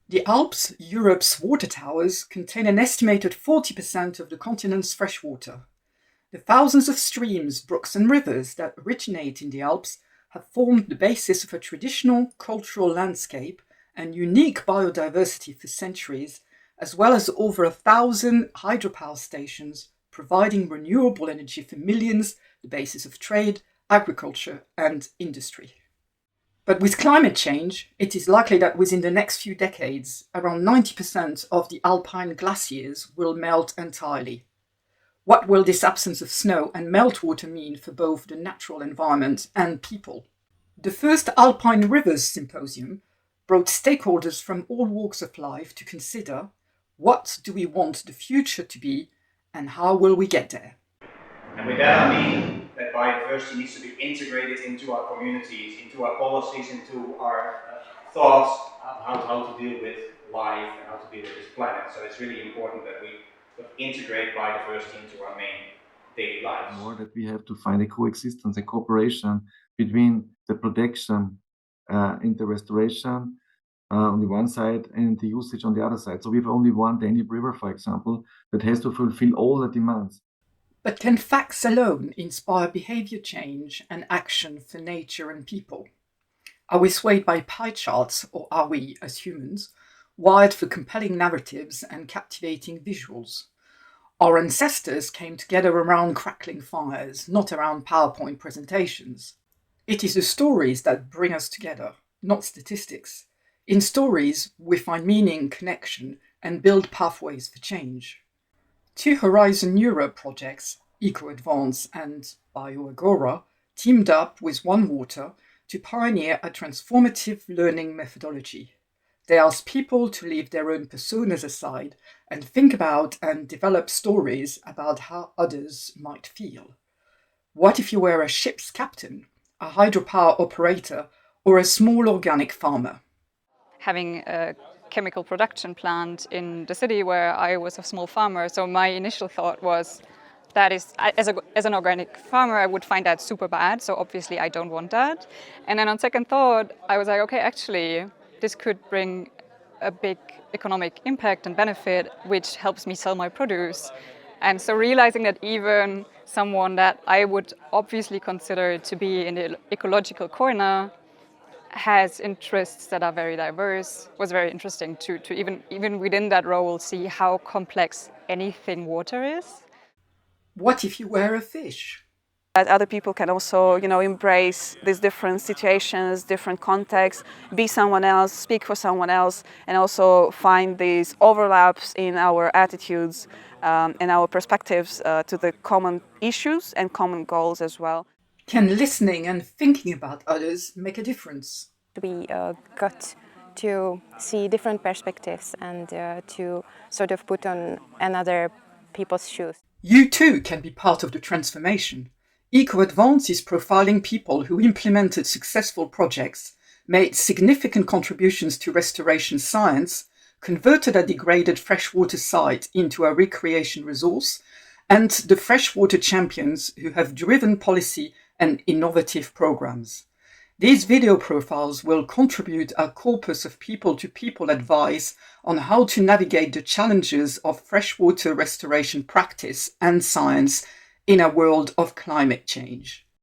The Alps, Europe's water towers, contain an estimated 40% of the continent's freshwater. The thousands of streams, brooks, and rivers that originate in the Alps have formed the basis of a traditional cultural landscape and unique biodiversity for centuries, as well as over 1,000 hydropower stations providing renewable energy for millions, the basis of trade, agriculture, and industry. But with climate change, it is likely that within the next few decades, around 90% of the Alpine glaciers will melt entirely. What will this absence of snow and meltwater mean for both the natural environment and people? The first Alpine Rivers Symposium brought stakeholders from all walks of life to consider what do we want the future to be and how will we get there? And with that, I mean that biodiversity needs to be integrated into our communities, into our policies, into our thoughts of how to deal with life and how to deal with this planet. So it's really important that we integrate biodiversity into our main daily lives. More that we have to find a coexistence and cooperation between the protection and the restoration on the one side and the usage on the other side. So we have only one Danube River, for example, that has to fulfill all the demands. But can facts alone inspire behavior change and action for nature and people? Are we swayed by pie charts, or are we, as humans, wired for compelling narratives and captivating visuals? Our ancestors came together around crackling fires, not around PowerPoint presentations. It is the stories that bring us together, not statistics. In stories, we find meaning, connection, and build pathways for change. Two Horizon Europe projects, EcoAdvance and BioAgora, teamed up with One Water to pioneer a transformative learning methodology. They ask people to leave their own personas aside and think about and develop stories about how others might feel. What if you were a ship's captain, a hydropower operator, or a small organic farmer? Having a chemical production plant in the city where I was a small farmer, so my initial thought was that is, as an organic farmer, I would find that super bad, so obviously I don't want that. And then on second thought, I was like, okay, actually, this could bring a big economic impact and benefit, which helps me sell my produce. And so realizing that even someone that I would obviously consider to be in the ecological corner has interests that are very diverse was very interesting to even within that role see how complex anything water is. What if you were a fish? That other people can also, embrace these different situations, different contexts, be someone else, speak for someone else, and also find these overlaps in our attitudes and our perspectives to the common issues and common goals as well. Can listening and thinking about others make a difference? We got to see different perspectives and to sort of put on another people's shoes. You too can be part of the transformation. EcoAdvance is profiling people who implemented successful projects, made significant contributions to restoration science, converted a degraded freshwater site into a recreation resource, and the freshwater champions who have driven policy and innovative programs. These video profiles will contribute a corpus of people-to-people advice on how to navigate the challenges of freshwater restoration practice and science in a world of climate change.